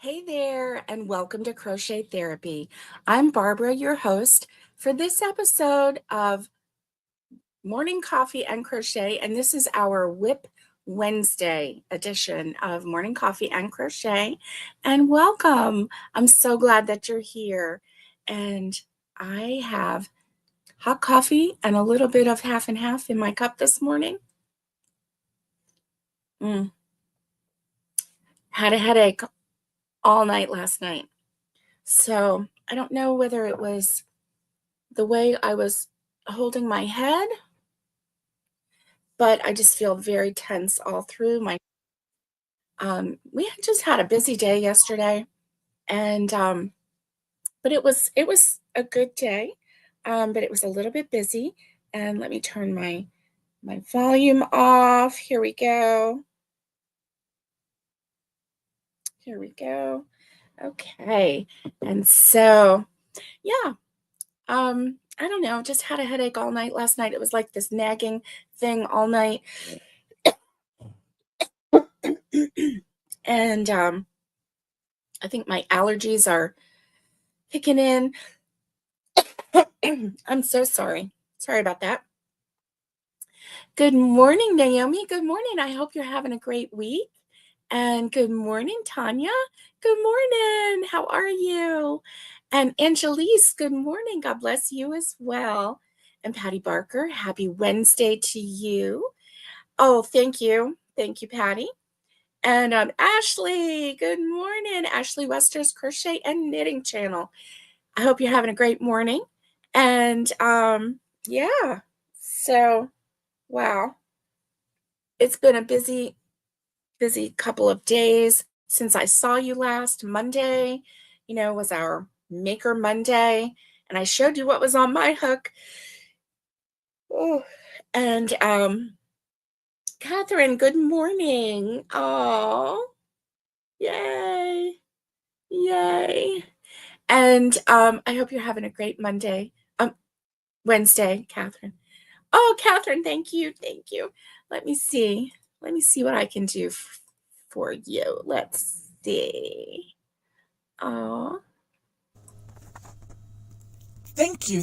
Hey there, and welcome to Crochet Therapy. I'm Barbara, your host for this episode of Morning Coffee and Crochet, and this is our Wip Wednesday edition of Morning Coffee and Crochet. And welcome. I'm so glad that you're here. And I have hot coffee and a little bit of half and half in my cup this morning. Had a headache all night last night. So I don't know whether it was the way I was holding my head, but I just feel very tense all through my we had just had a busy day yesterday, and but it was a good day, but it was a little bit busy. And let me turn my volume off. Here we go. Here we go. Okay. And so, yeah, I don't know, just had a headache all night last night. It was like this nagging thing all night. And I think my allergies are kicking in. I'm so sorry. Sorry about that. Good morning, Naomi. Good morning. I hope you're having a great week. And good morning, Tanya. Good morning. How are you? And Angelise, good morning. God bless you as well. And Patty Barker, happy Wednesday to you. Oh, thank you. Thank you, Patty. And Ashley, good morning. Ashley Wester's Crochet and Knitting Channel. I hope you're having a great morning. And yeah, so wow. It's been a busy couple of days since I saw you last. Monday, was our Maker Monday, and I showed you what was on my hook. Oh, and Catherine, good morning. Oh, yay. Yay. And I hope you're having a great Wednesday, Catherine. Oh, Catherine, thank you. Thank you. Let me see. Let me see what I can do for you. Let's see. Oh. Thank you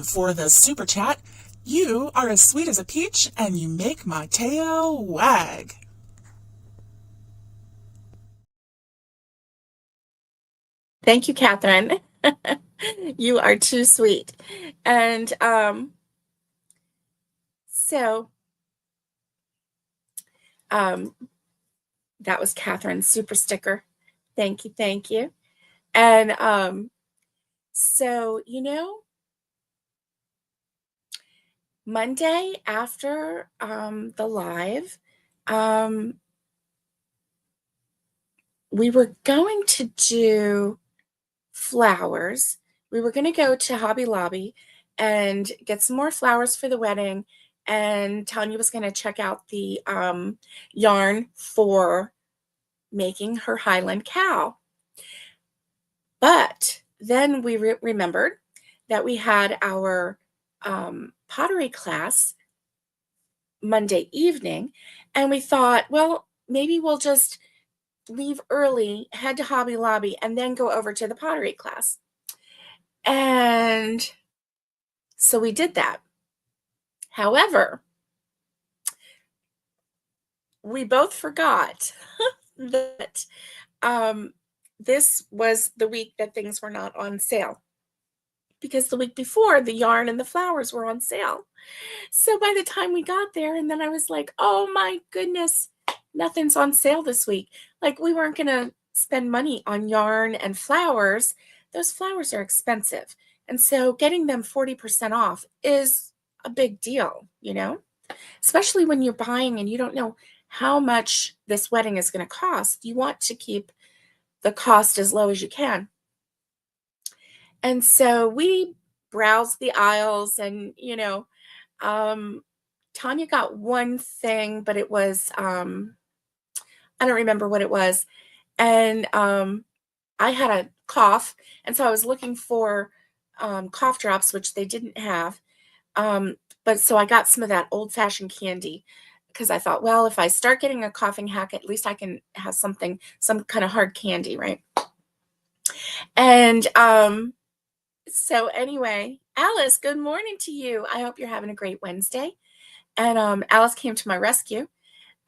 for the super chat. You are as sweet as a peach, and you make my tail wag. Thank you, Catherine. You are too sweet. And so that was Catherine's super sticker. Thank you, thank you. And so, Monday after the live, we were going to do flowers. We were going to go to Hobby Lobby and get some more flowers for the wedding. And Tanya was going to check out the yarn for making her Highland cow. But then we remembered that we had our pottery class Monday evening, and we thought, well, maybe we'll just leave early, head to Hobby Lobby, and then go over to the pottery class. And so we did that. However, we both forgot that this was the week that things were not on sale, because the week before the yarn and the flowers were on sale. So by the time we got there, and then I was like, oh my goodness, nothing's on sale this week. Like, we weren't going to spend money on yarn and flowers. Those flowers are expensive. And so getting them 40% off is a big deal, especially when you're buying and you don't know how much this wedding is going to cost. You want to keep the cost as low as you can. And so we browsed the aisles, and, Tanya got one thing, but it was, I don't remember what it was. And I had a cough, and so I was looking for cough drops, which they didn't have. But so I got some of that old-fashioned candy, because I thought, well, if I start getting a coughing hack, at least I can have something, some kind of hard candy, right? And so anyway, Alice, good morning to you. I hope you're having a great Wednesday. And Alice came to my rescue,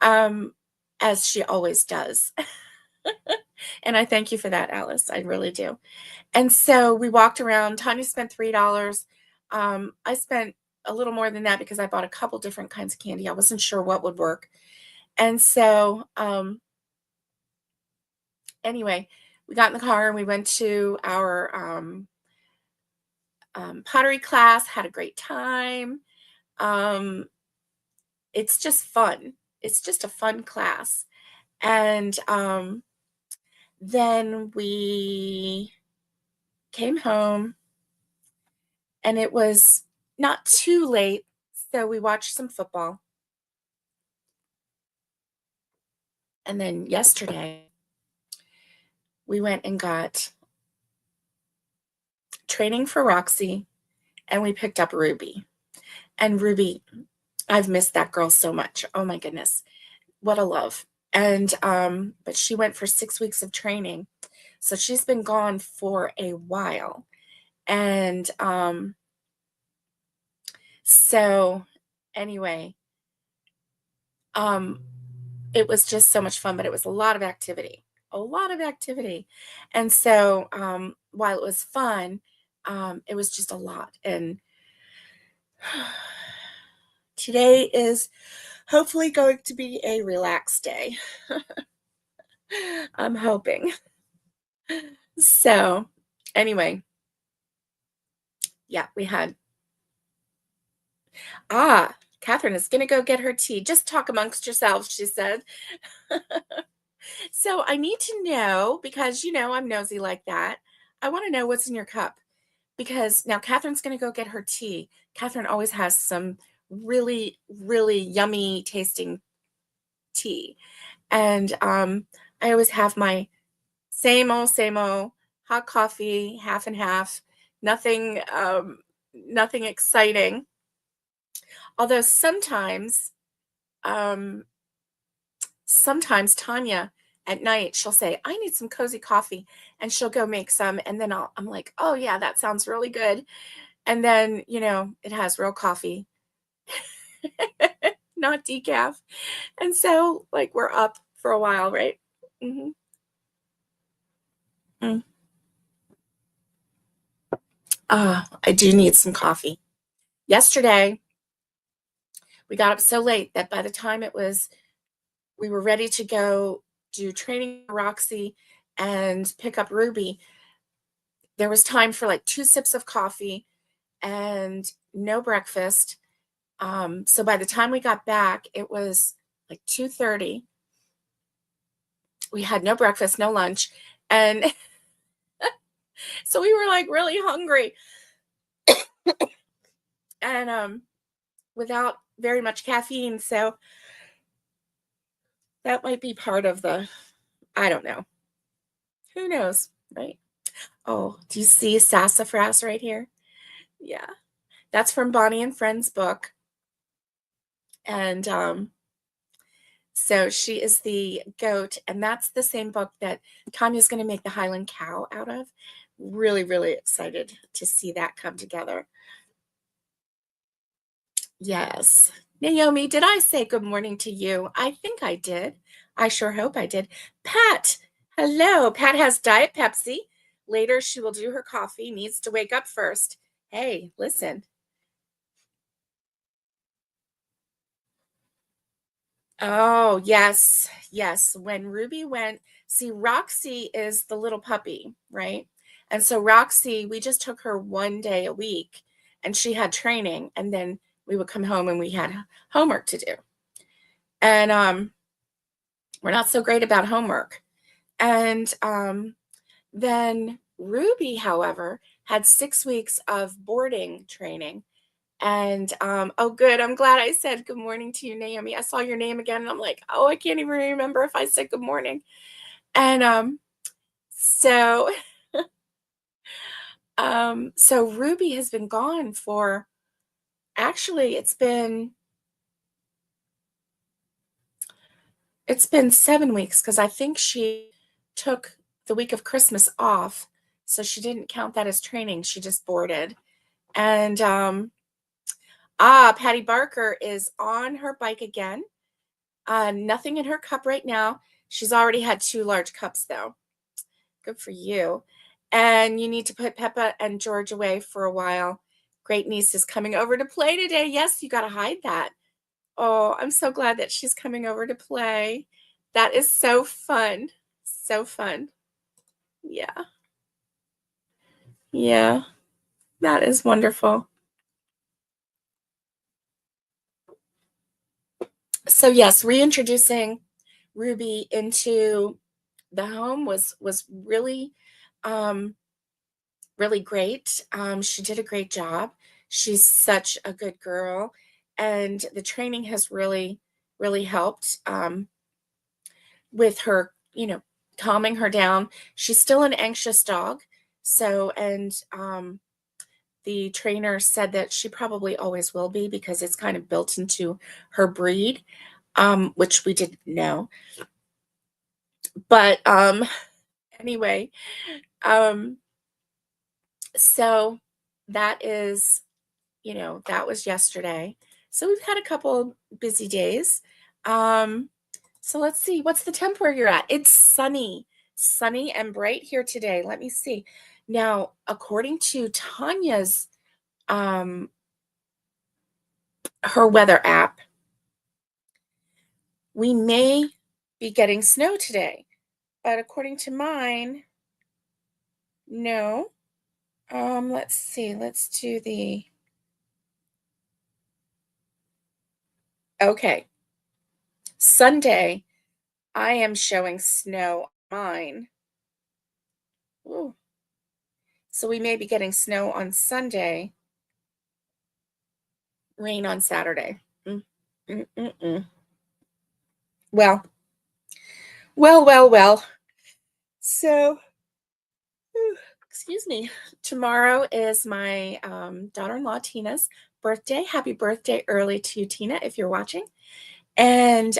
um, as she always does. And I thank you for that, Alice. I really do. And so we walked around. Tanya spent $3. I spent a little more than that because I bought a couple different kinds of candy. I wasn't sure what would work. And so anyway, we got in the car and we went to our pottery class, had a great time. It's just fun. It's just a fun class. And then we came home and it was not too late. So we watched some football. And then yesterday we went and got training for Roxy and we picked up Ruby. And Ruby, I've missed that girl so much. Oh my goodness. What a love. And but she went for 6 weeks of training. So she's been gone for a while. And so anyway, it was just so much fun, but it was a lot of activity. A lot of activity. And so while it was fun, it was just a lot. And today is hopefully going to be a relaxed day. I'm hoping. So anyway, yeah, we had, Catherine is going to go get her tea. Just talk amongst yourselves, she said. So I need to know, because I'm nosy like that. I want to know what's in your cup, because now Catherine's going to go get her tea. Catherine always has some really, really yummy tasting tea. And I always have my same old hot coffee, half and half, nothing exciting. Although sometimes Tanya at night, she'll say, I need some cozy coffee, and she'll go make some. And then I'm like, oh yeah, that sounds really good. And then, it has real coffee, not decaf. And so like we're up for a while, right? Mm-hmm. Mm. I do need some coffee. Yesterday, we got up so late that by the time we were ready to go do training for Roxy and pick up Ruby, there was time for like 2 sips of coffee and no breakfast. So by the time we got back, it was like 2:30. We had no breakfast, no lunch. And so we were like really hungry and without very much caffeine. So that might be part of I don't know. Who knows, right? Oh, do you see sassafras right here? Yeah. That's from Bonnie and Friends book. And so she is the goat, and that's the same book that Tanya's going to make the Highland cow out of. Really, really excited to see that come together. Yes. Naomi, did I say good morning to you? I think I did. I sure hope I did. Pat, hello. Pat has Diet Pepsi. Later, she will do her coffee. Needs to wake up first. Hey, listen. Oh, yes. Yes. When Ruby went, see, Roxy is the little puppy, right? And so Roxy, we just took her 1 day a week and she had training, and then we would come home and we had homework to do. And we're not so great about homework. And then Ruby, however, had 6 weeks of boarding training. And oh, good. I'm glad I said good morning to you, Naomi. I saw your name again, and I'm like, oh, I can't even remember if I said good morning. And so so Ruby has been gone for, actually, it's been It's been 7 weeks because I think she took the week of Christmas off, so she didn't count that as training. She just boarded. And Patty Barker is on her bike again. Nothing in her cup right now. She's already had 2 large cups though. Good for you. And you need to put Peppa and George away for a while. Great niece is coming over to play today. Yes, you got to hide that. Oh, I'm so glad that she's coming over to play. That is so fun. So fun. Yeah. Yeah. That is wonderful. So yes, reintroducing Ruby into the home was really really great. She did a great job. She's such a good girl, and the training has really helped with her, calming her down. She's still an anxious dog, so and the trainer said that she probably always will be because it's kind of built into her breed, which we didn't know. But anyway, um, so that is, that was yesterday. So we've had a couple busy days. So let's see, what's the temp where you're at? It's sunny and bright here today. Let me see. Now, according to Tanya's her weather app, we may be getting snow today, but according to mine, no. Let's see. Let's do the okay. Sunday, I am showing snow on mine. Ooh. So we may be getting snow on Sunday, rain on Saturday. Mm, mm, mm, mm. Well, well. So, excuse me. Tomorrow is my daughter-in-law Tina's birthday. Happy birthday early to Tina if you're watching. And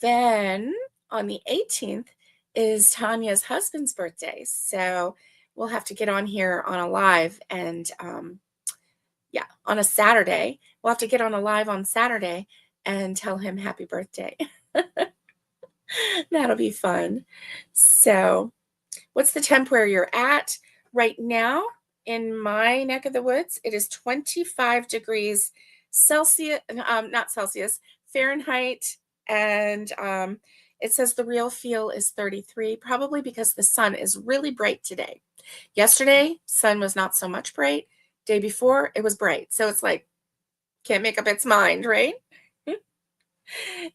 then on the 18th is Tanya's husband's birthday. So we'll have to get on here on a live and yeah, on a Saturday. We'll have to get on a live on Saturday and tell him happy birthday. That'll be fun. So, what's the temp where you're at right now? In my neck of the woods, it is 25 degrees Celsius, not Celsius, Fahrenheit, and it says the real feel is 33, probably because the sun is really bright today. Yesterday, sun was not so much bright. Day before, it was bright. So it's like, can't make up its mind, right?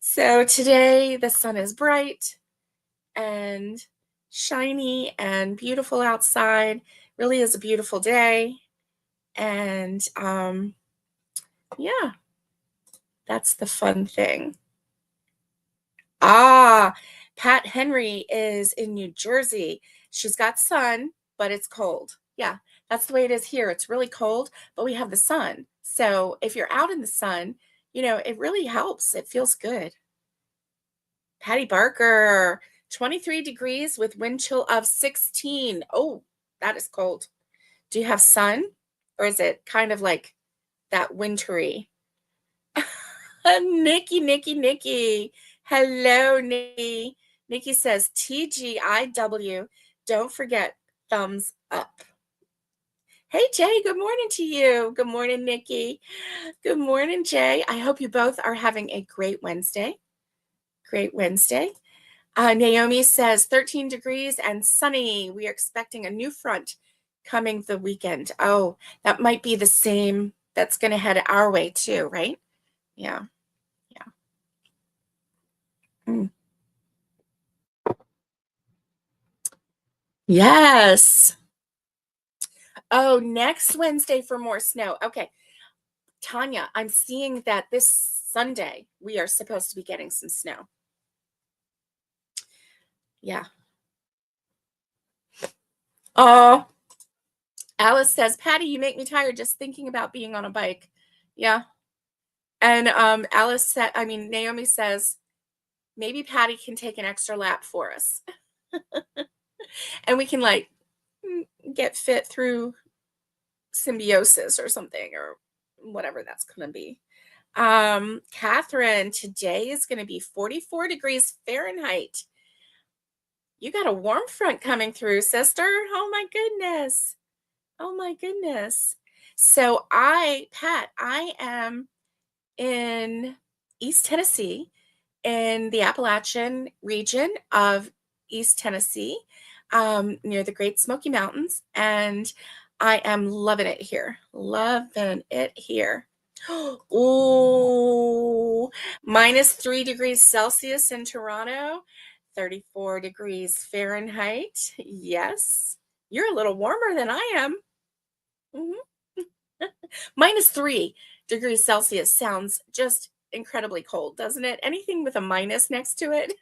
So today, the sun is bright and shiny and beautiful outside. Really is a beautiful day. And yeah, that's the fun thing. Pat Henry is in New Jersey. She's got sun, but it's cold. Yeah, that's the way it is here. It's really cold, but we have the sun. So if you're out in the sun, it really helps. It feels good. Patty Barker, 23 degrees with wind chill of 16. Oh, that is cold. Do you have sun, or is it kind of like that wintry? Nikki. Hello, Nikki. Nikki says TGIW. Don't forget thumbs up. Hey, Jay, good morning to you. Good morning, Nikki. Good morning, Jay. I hope you both are having a great Wednesday. Great Wednesday. Naomi says 13 degrees and sunny. We are expecting a new front coming the weekend. Oh, that might be the same that's going to head our way too, right? Yeah. Mm. Yes. Oh, next Wednesday for more snow. Okay. Tanya, I'm seeing that this Sunday we are supposed to be getting some snow. Yeah. Oh, Alice says, Patty, you make me tired just thinking about being on a bike. Yeah. And Naomi says, maybe Patty can take an extra lap for us. And we can like get fit through symbiosis or something or whatever that's going to be. Catherine, today is going to be 44 degrees Fahrenheit. You got a warm front coming through, sister. Oh my goodness. Oh my goodness. So Pat, I am in East Tennessee, in the Appalachian region of East Tennessee, near the Great Smoky Mountains, and I am loving it here. Loving it here. Oh, -3 degrees Celsius in Toronto, 34 degrees Fahrenheit. Yes, you're a little warmer than I am. Mhm. -3 degrees Celsius sounds just incredibly cold, doesn't it? Anything with a minus next to it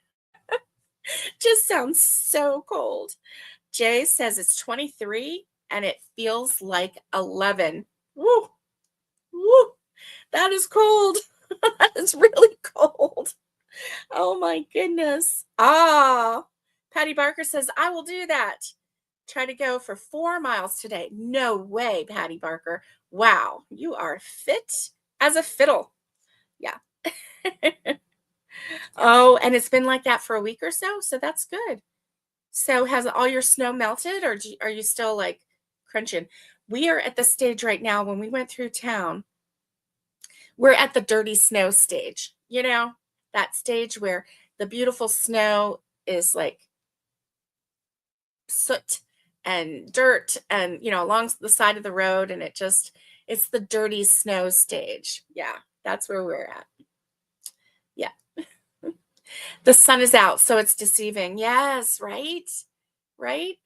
just sounds so cold. Jay says it's 23 and it feels like 11. Woo, woo, that is cold. That is really cold. Oh my goodness. Patty Barker says, I will do that. Try to go for 4 miles today. No way, Patty Barker. Wow, you are fit as a fiddle. Yeah. Oh, and it's been like that for a week or so, so that's good. So has all your snow melted, or are you still like crunching? We are at the stage right now when we went through town. We're at the dirty snow stage, that stage where the beautiful snow is like soot and dirt and, along the side of the road. And it's the dirty snow stage. Yeah, that's where we're at. Yeah. The sun is out, so it's deceiving. Yes, right? Right?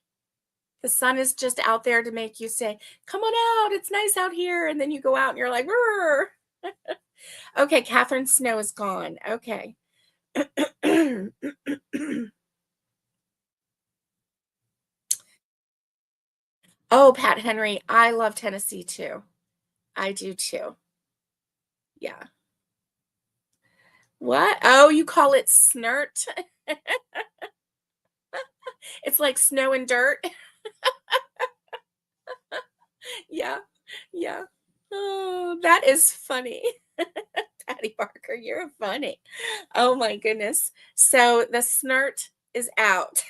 The sun is just out there to make you say, come on out, it's nice out here. And then you go out and you're like, "Rrr." Okay, Catherine Snow is gone. Okay. Oh, Pat Henry, I love Tennessee too. I do too. Yeah. What? Oh, you call it snert? It's like snow and dirt. Yeah. Yeah. Oh, that is funny. Patty Barker, you're funny. Oh my goodness. So the snert is out.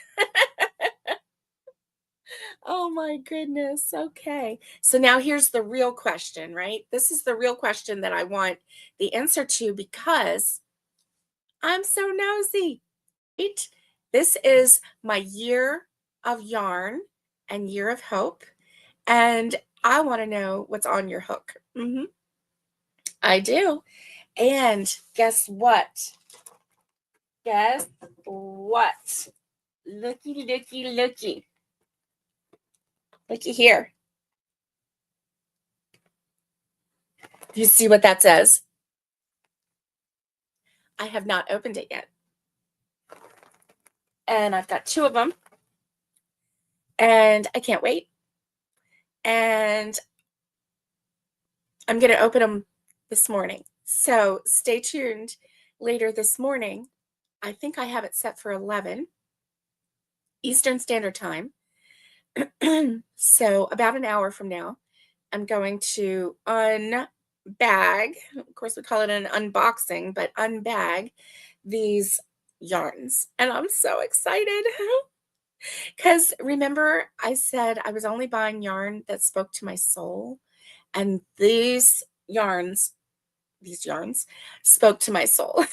Oh my goodness. Okay. So now here's the real question, right? This is the real question that I want the answer to because I'm so nosy. Right? This is my year of yarn and year of hope. And I want to know what's on your hook. I do. And guess what? Guess what? Looky, looky, looky. Looky here. Do you see what that says? I have not opened it yet. And I've got 2 of them. And I can't wait. And I'm going to open them this morning. So stay tuned later this morning. I think I have it set for 11 Eastern Standard Time. So about an hour from now, I'm going to unbag. Of course, we call it an unboxing, but unbag these yarns. And I'm so excited. Because remember, I said I was only buying yarn that spoke to my soul. And these yarns spoke to my soul.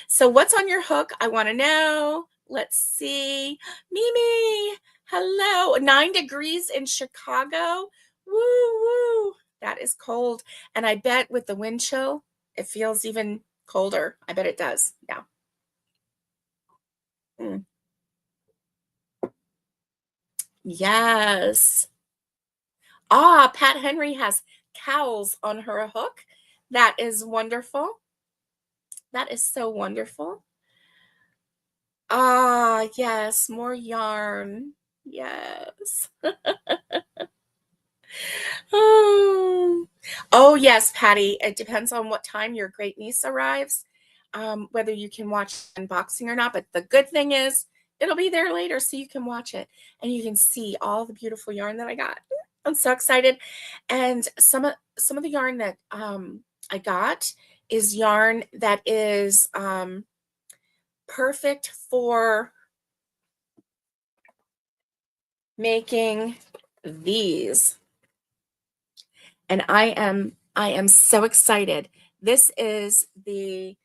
So what's on your hook? I want to know. Let's see. Mimi, hello. 9 degrees in Chicago. Woo, woo. That is cold. And I bet with the wind chill, it feels even colder. I bet it does. Yeah. Mm. Yes. Pat Henry has cows on her hook. That is wonderful. That is so wonderful. Yes, more yarn. Yes. Oh, yes, Patty, it depends on what time your great niece arrives, whether you can watch unboxing or not. But the good thing is it'll be there later so you can watch it and you can see all the beautiful yarn that I got. I'm so excited. And some of the yarn that I got is yarn that is perfect for making these. And I am so excited. This is the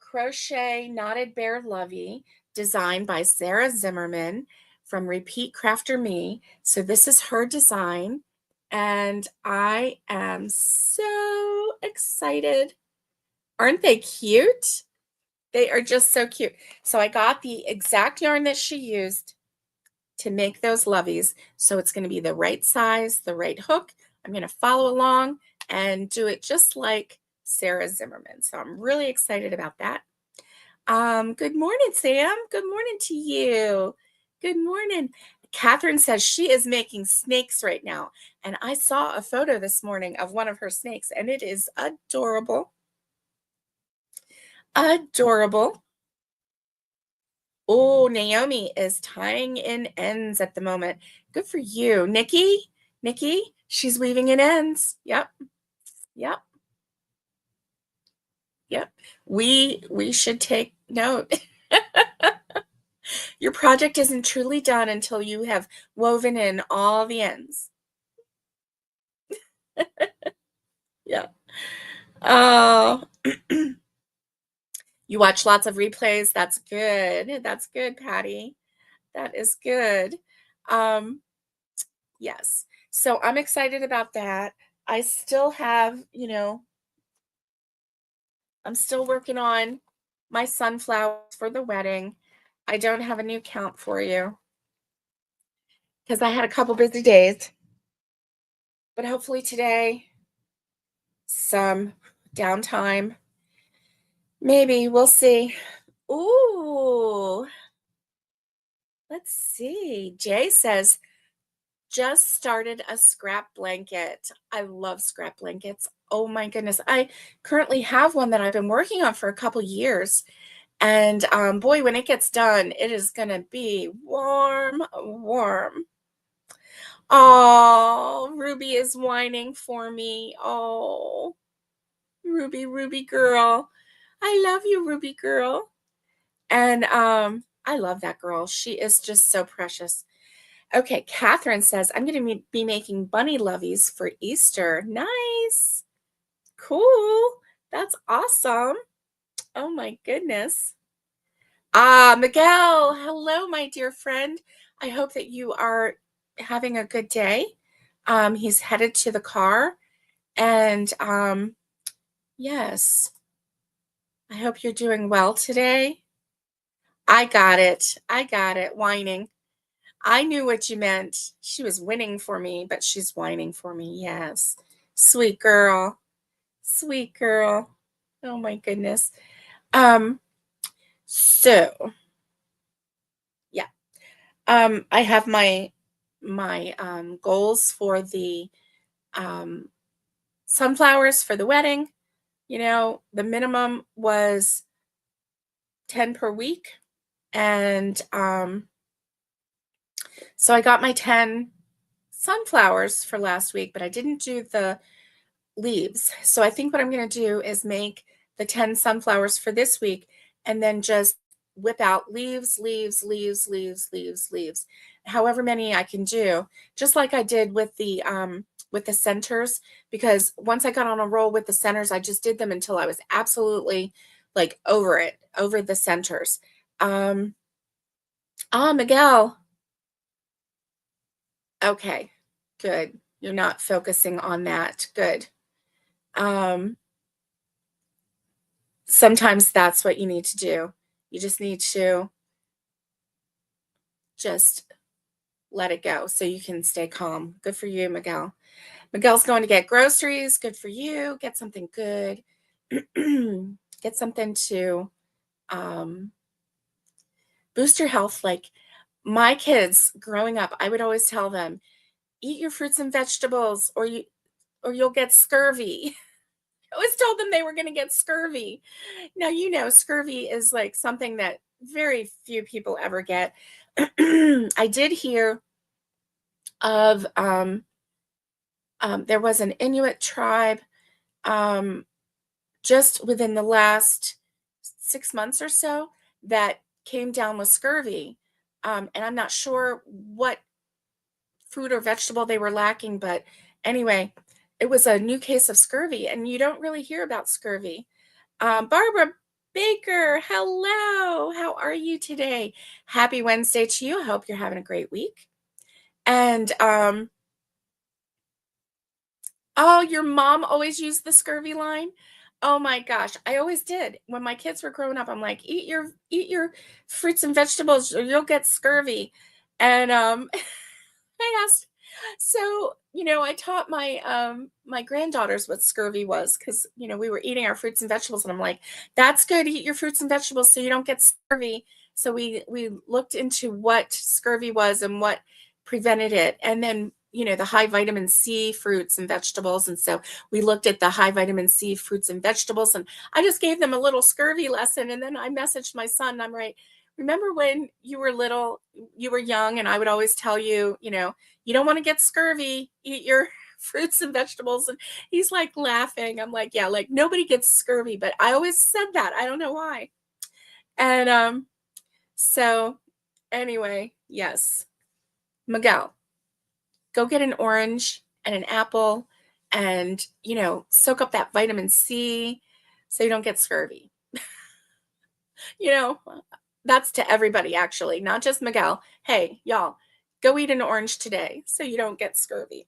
Crochet Knotted Bear Lovey designed by Sarah Zimmerman from Repeat Crafter Me. So this is her design and I am so excited. Aren't they cute? They are just so cute. So I got the exact yarn that she used to make those loveys. So it's going to be the right size, the right hook. I'm going to follow along and do it just like Sarah Zimmerman. So I'm really excited about that. Good morning, Sam. Good morning to you. Good morning. Catherine says she is making snakes right now. And I saw a photo this morning of one of her snakes and it is adorable. Adorable. Oh, Naomi is tying in ends at the moment. Good for you. Nikki, she's weaving in ends. Yep. Yep. Yep. We should take note. Your project isn't truly done until you have woven in all the ends. Yeah. Oh. You watch lots of replays. That's good. That's good, Patty. That is good. Yes. So I'm excited about that. I still have, I'm still working on my sunflowers for the wedding. I don't have a new count for you because I had a couple busy days. But hopefully today, some downtime. Maybe we'll see. Ooh, let's see. Jay says, just started a scrap blanket. I love scrap blankets. Oh my goodness. I currently have one that I've been working on for a couple years. And boy, when it gets done, it is going to be warm, warm. Oh, Ruby is whining for me. Oh, Ruby girl. I love you, Ruby girl. And I love that girl. She is just so precious. Okay, Catherine says, I'm going to be making bunny loveys for Easter. Nice. Cool. That's awesome. Oh my goodness. Miguel, hello, my dear friend. I hope that you are having a good day. He's headed to the car. And yes, I hope you're doing well today. I got it. Whining. I knew what you meant. She was winning for me, but she's whining for me. Yes. Sweet girl. Sweet girl. Oh my goodness. So yeah. I have my goals for the sunflowers for the wedding. The minimum was 10 per week. And so I got my 10 sunflowers for last week, but I didn't do the leaves. So I think what I'm going to do is make the 10 sunflowers for this week and then just whip out leaves, however many I can do, just like I did with the centers, because once I got on a roll with the centers, I just did them until I was absolutely like over the centers. Miguel. Okay, good. You're not focusing on that. Good. Sometimes that's what you need to do. You just need to just let it go so you can stay calm. Good for you, Miguel. Miguel's going to get groceries. Good for you. Get something good. Get something to boost your health. Like my kids growing up, I would always tell them, eat your fruits and vegetables or you'll get scurvy. always told them they were going to get scurvy. Now, scurvy is like something that very few people ever get. I did hear of there was an Inuit tribe um, just within the last 6 months or so that came down with scurvy. And I'm not sure what fruit or vegetable they were lacking, but anyway, it was a new case of scurvy, and you don't really hear about scurvy. Barbara Baker, hello. How are you today? Happy Wednesday to you. I hope you're having a great week. And oh, your mom always used the scurvy line? Oh my gosh, I always did. When my kids were growing up, I'm like, eat your fruits and vegetables or you'll get scurvy. And I asked, so, I taught my granddaughters what scurvy was because, we were eating our fruits and vegetables, and I'm like, that's good, eat your fruits and vegetables so you don't get scurvy. So we looked into what scurvy was and what prevented it. And then, the high vitamin C fruits and vegetables. And so we looked at the high vitamin C fruits and vegetables, and I just gave them a little scurvy lesson. And then I messaged my son, and I'm right. Remember when you were little, you were young, and I would always tell you, you don't want to get scurvy, eat your fruits and vegetables. And he's like laughing. I'm like, yeah, like nobody gets scurvy, but I always said that. I don't know why. And so anyway, yes. Miguel, go get an orange and an apple and, soak up that vitamin C so you don't get scurvy. You know, that's to everybody, actually, not just Miguel. Hey, y'all, go eat an orange today so you don't get scurvy.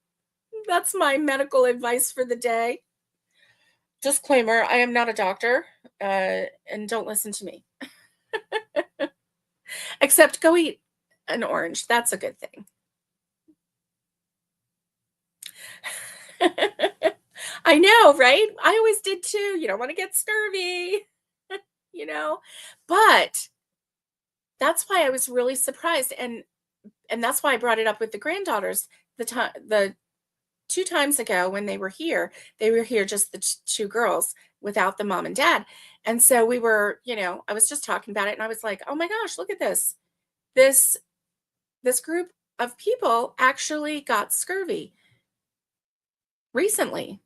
That's my medical advice for the day. Disclaimer, I am not a doctor, and don't listen to me. Except go eat an orange. That's a good thing. I know, right? I always did too. You don't want to get scurvy, but that's why I was really surprised. And that's why I brought it up with the granddaughters. The 2 times ago when they were here just the two girls without the mom and dad. And so we were, I was just talking about it, and I was like, oh my gosh, look at this. This group of people actually got scurvy recently.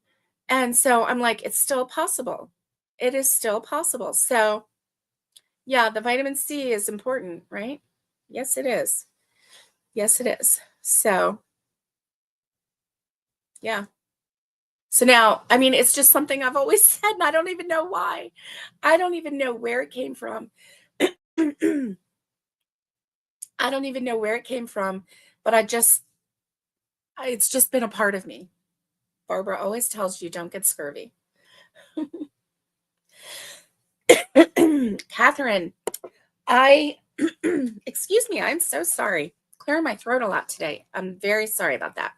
And so I'm like, it's still possible. It is still possible. So yeah, the vitamin C is important, right? Yes, it is. Yes, it is. So yeah. So now, I mean, it's just something I've always said, and I don't even know why. I don't even know where it came from. I don't even know where it came from, but it's just been a part of me. Barbara always tells you don't get scurvy. Catherine, excuse me, I'm so sorry. Clearing my throat a lot today. I'm very sorry about that.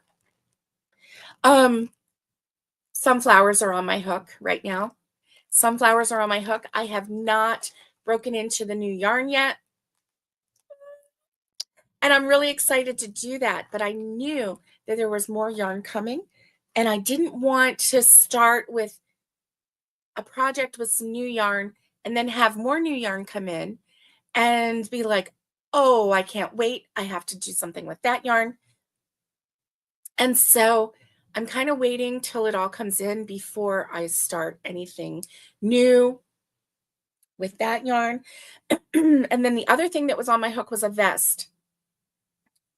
Sunflowers are on my hook right now. Sunflowers are on my hook. I have not broken into the new yarn yet. And I'm really excited to do that, but I knew that there was more yarn coming, and I didn't want to start with a project with some new yarn and then have more new yarn come in and be like, oh, I can't wait. I have to do something with that yarn. And so I'm kind of waiting till it all comes in before I start anything new with that yarn. And then the other thing that was on my hook was a vest.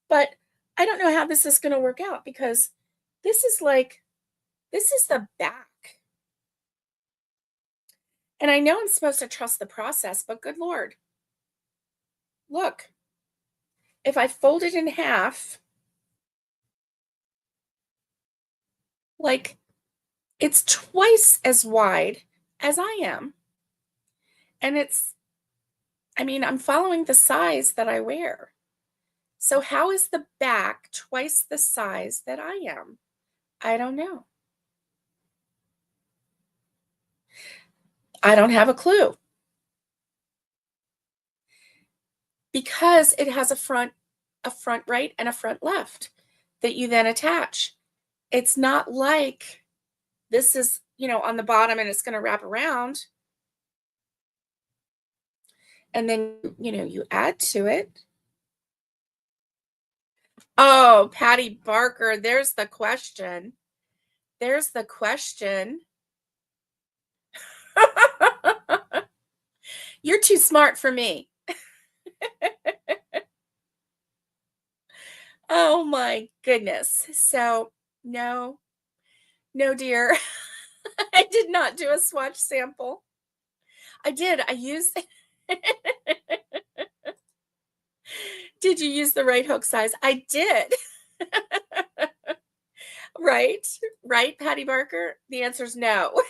But I don't know how this is going to work out because this is the back. And I know I'm supposed to trust the process, but good Lord. Look, if I fold it in half, like it's twice as wide as I am. And I'm following the size that I wear. So how is the back twice the size that I am? I don't know. I don't have a clue. Because it has a front right and a front left that you then attach. It's not like this is on the bottom and it's going to wrap around. And then, you add to it. Oh, Patty Barker, there's the question. There's the question. You're too smart for me. Oh my goodness. So, no, no, dear. I did not do a swatch sample. I did. I used. Did you use the right hook size? I did. Right? Right, Patty Barker? The answer is no.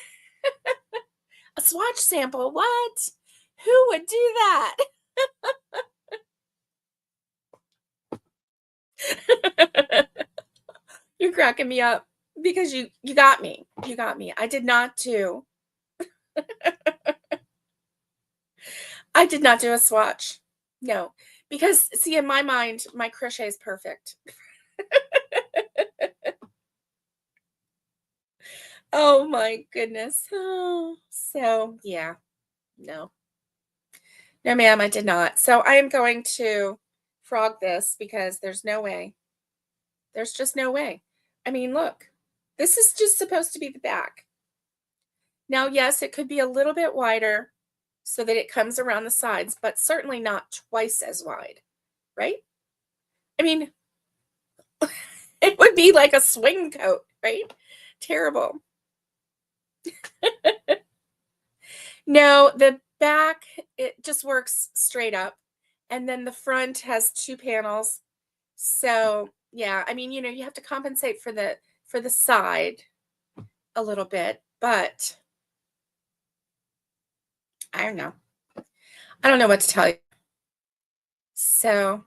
A swatch sample? What? Who would do that? You're cracking me up because you got me. You got me. I did not do a swatch. No. Because see, in my mind, my crochet is perfect. Oh my goodness. Oh, so yeah. No. No, ma'am, I did not. So I am going to frog this because there's no way. There's just no way. I mean, look, this is just supposed to be the back. Now, yes, it could be a little bit wider so that it comes around the sides, but certainly not twice as wide, right? I mean, it would be like a swing coat, right? Terrible. No, the back, it just works straight up. And then the front has 2 panels. So, yeah, I mean, you have to compensate for the side a little bit, but I don't know. I don't know what to tell you. So,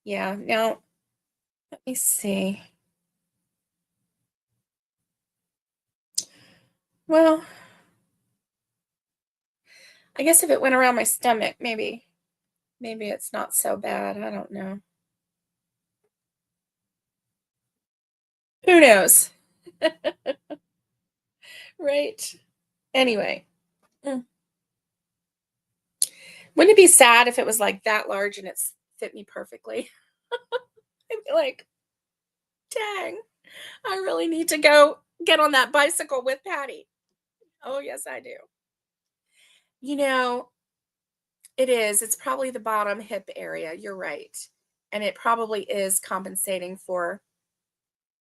yeah, now let me see. Well, I guess if it went around my stomach, maybe it's not so bad. I don't know. Who knows? Right? Anyway. Wouldn't it be sad if it was like that large and it's fit me perfectly? I'd be like, dang, I really need to go get on that bicycle with Patty. Oh, yes, I do. It is. It's probably the bottom hip area. You're right. And it probably is compensating for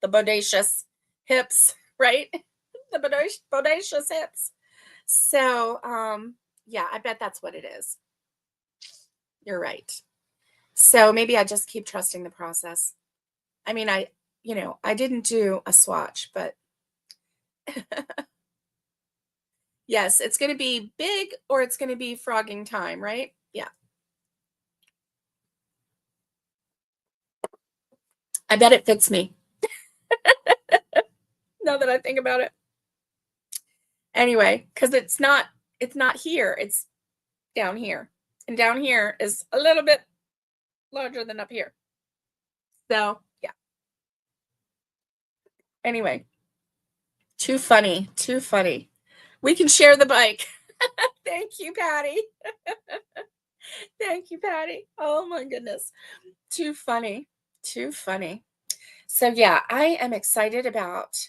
the bodacious hips, right? The bodacious hips. So, yeah, I bet that's what it is. You're right. So maybe I just keep trusting the process. I mean, I didn't do a swatch, but yes, it's going to be big or it's going to be frogging time, right? Yeah. I bet it fits me. Now that I think about it. Anyway, because it's not here, it's down here. And down here is a little bit larger than up here. So, yeah. Anyway, too funny. Too funny. We can share the bike. Thank you, Patty. Thank you, Patty. Oh my goodness. Too funny. Too funny. So yeah, I am excited about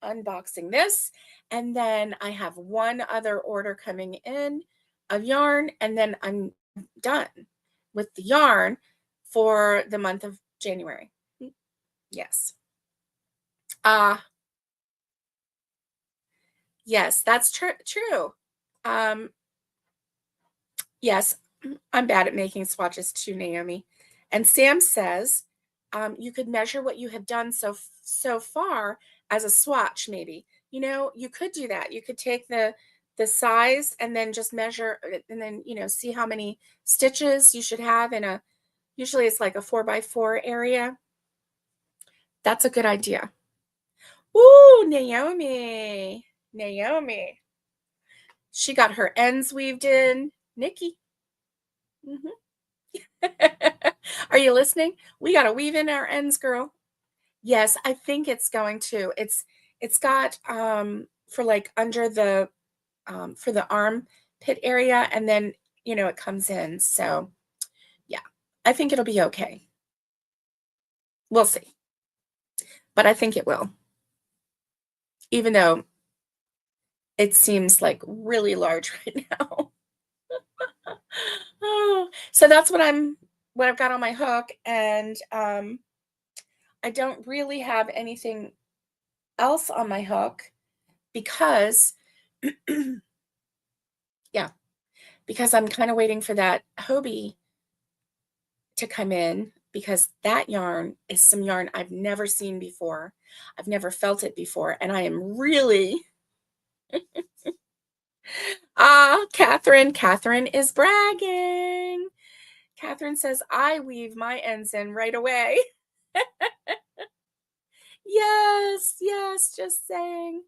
unboxing this. And then I have one other order coming in of yarn, and then I'm done with the yarn for the month of January. Yes. Yes, that's true. Yes, I'm bad at making swatches too, Naomi. And Sam says, you could measure what you have done so far as a swatch, maybe. You could do that. You could take the size and then just measure and then, see how many stitches you should have usually it's like a 4x4 area. That's a good idea. Ooh, Naomi. She got her ends weaved in. Nikki. Are you listening? We got to weave in our ends, girl. Yes, I think it's going to. It's got for like under the for the armpit area, and then it comes in. So yeah, I think it'll be okay. We'll see, but I think it will, even though it seems like really large right now. Oh, so that's what I've got on my hook, and I don't really have anything else on my hook because yeah, because I'm kind of waiting for that Hobie to come in, because that yarn is some yarn I've never seen before. I've never felt it before, and I am really Catherine is bragging. Catherine says, I weave my ends in right away. Yes, yes, just saying.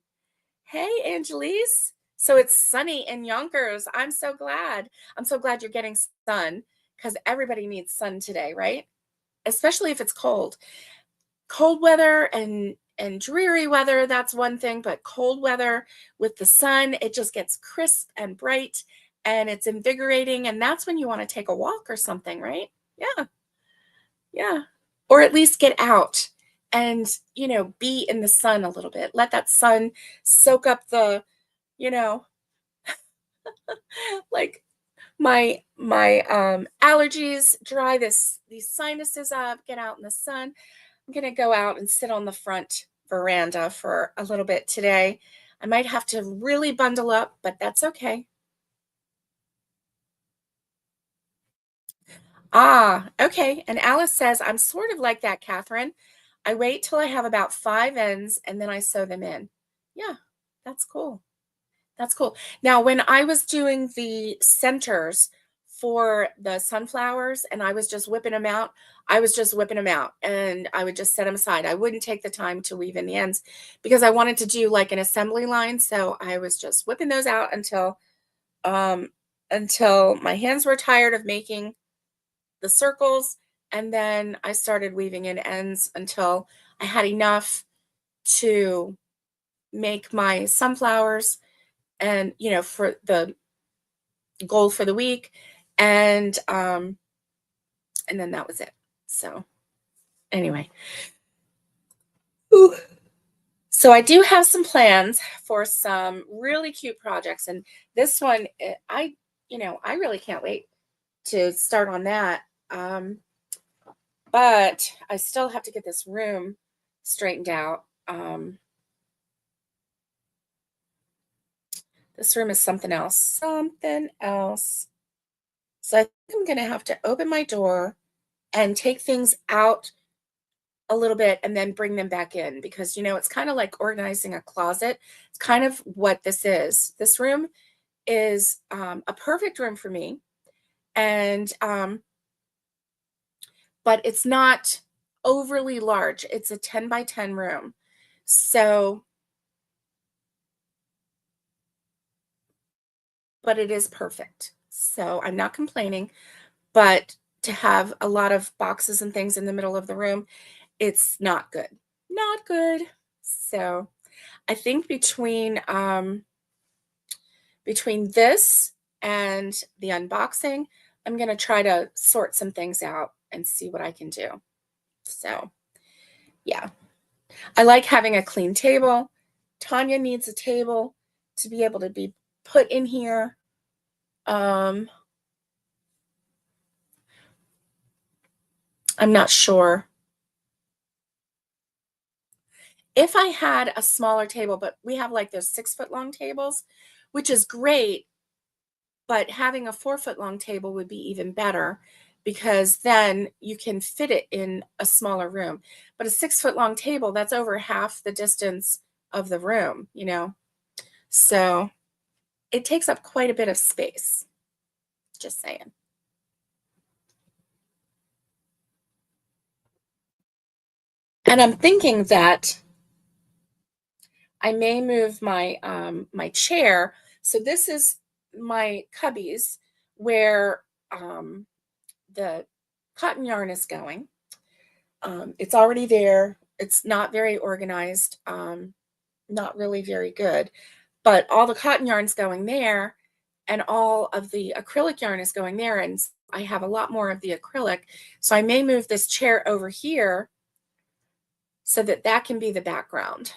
Hey, Angelise. So it's sunny in Yonkers. I'm so glad. I'm so glad you're getting sun, because everybody needs sun today, right? Especially if it's cold. Cold weather and dreary weather, that's one thing, but cold weather with the sun, it just gets crisp and bright and it's invigorating, and that's when you want to take a walk or something, right? Yeah. Yeah. Or at least get out and, be in the sun a little bit. Let that sun soak up the, you know, like my allergies, dry these sinuses up, get out in the sun. I'm going to go out and sit on the front veranda for a little bit today. I might have to really bundle up, but that's okay. Okay. And Alice says, I'm sort of like that, Catherine. I wait till I have about 5 ends and then I sew them in. Yeah, that's cool. That's cool. Now, when I was doing the centers for the sunflowers and I was just whipping them out, I was just whipping them out and I would just set them aside. I wouldn't take the time to weave in the ends because I wanted to do like an assembly line. So I was just whipping those out um, until my hands were tired of making the circles. And then I started weaving in ends until I had enough to make my sunflowers and for the goal for the week, and then that was it. So anyway, Ooh. So I do have some plans for some really cute projects, and this one I really can't wait to start on that. But I still have to get this room straightened out. This room is something else, something else. So I think I'm going to have to open my door and take things out a little bit and then bring them back in, because it's kind of like organizing a closet. It's kind of what this is. This room is a perfect room for me, and but it's not overly large. It's a 10 by 10 room, so but it is perfect. So I'm not complaining, but to have a lot of boxes and things in the middle of the room, it's not good. Not good. So I think between this and the unboxing, I'm going to try to sort some things out and see what I can do. So, yeah. I like having a clean table. Tanya needs a table to be able to be put in here. I'm not sure if I had a smaller table, but we have like those 6-foot long tables, which is great. But having a 4-foot long table would be even better, because then you can fit it in a smaller room. But a 6-foot long table, that's over half the distance of the room. So it takes up quite a bit of space. Just saying. And I'm thinking that I may move my chair. So this is my cubbies where the cotton yarn is going. It's already there. It's not very organized not really very good. But all the cotton yarn's going there, and all of the acrylic yarn is going there, and I have a lot more of the acrylic. So I may move this chair over here so that that can be the background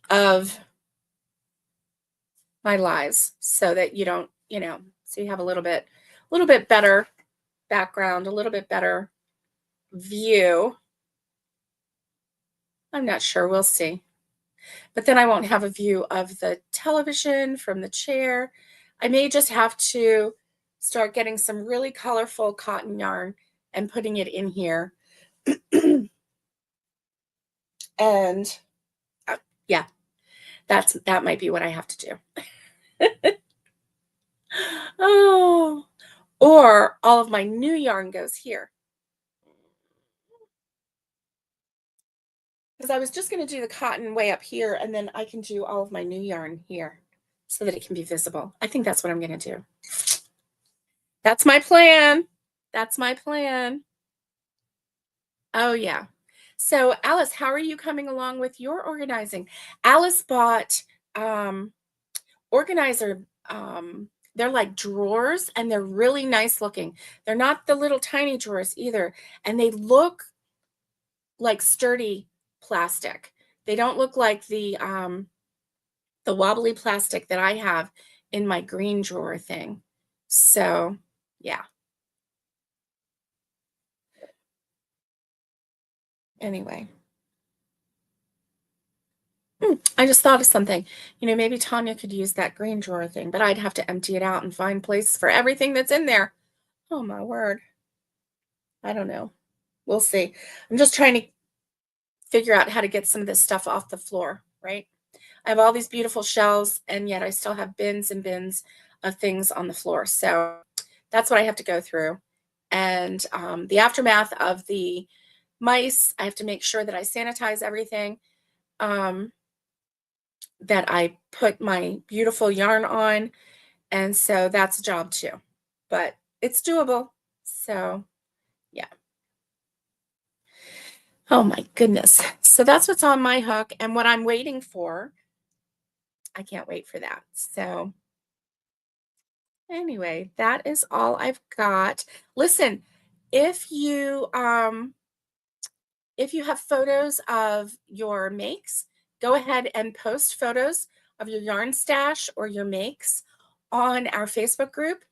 of my lives, so that you don't, so you have a little bit better background, a little bit better view. I'm not sure, we'll see. But then I won't have a view of the television from the chair. I may just have to start getting some really colorful cotton yarn and putting it in here. And yeah, that might be what I have to do. Oh, or all of my new yarn goes here. Because I was just going to do the cotton way up here, and then I can do all of my new yarn here so that it can be visible. I think that's what I'm going to do. That's my plan. That's my plan. Oh, yeah. So, Alice, how are you coming along with your organizing? Alice bought organizer. They're like drawers, and they're really nice looking. They're not the little tiny drawers either, and they look like sturdy plastic. They don't look like the wobbly plastic that I have in my green drawer thing. So, yeah. Anyway. I just thought of something. Maybe Tanya could use that green drawer thing, but I'd have to empty it out and find place for everything that's in there. Oh, my word. I don't know. We'll see. I'm just trying to figure out how to get some of this stuff off the floor, right? I have all these beautiful shelves, and yet I still have bins and bins of things on the floor. So that's what I have to go through. And the aftermath of the mice, I have to make sure that I sanitize everything, that I put my beautiful yarn on. And so that's a job too, but it's doable. So yeah. Oh my goodness. So that's what's on my hook, and what I'm waiting for. I can't wait for that. So anyway, that is all I've got. Listen, if you have photos of your makes, go ahead and post photos of your yarn stash or your makes on our Facebook group.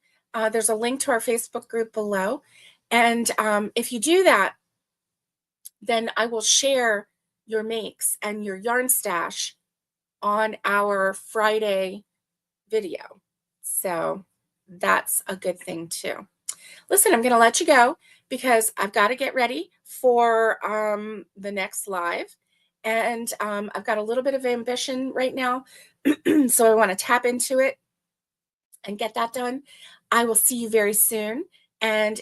There's a link to our Facebook group below. And if you do that, then I will share your makes and your yarn stash on our Friday video. So that's a good thing too. Listen, I'm going to let you go because I've got to get ready for the next live. And I've got a little bit of ambition right now. So I want to tap into it and get that done. I will see you very soon. And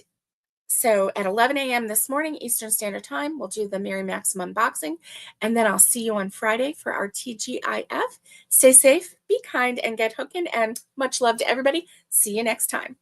so at 11 a.m. this morning, Eastern Standard Time, we'll do the Mary Maxim unboxing. And then I'll see you on Friday for our TGIF. Stay safe, be kind, and get hooking. And much love to everybody. See you next time.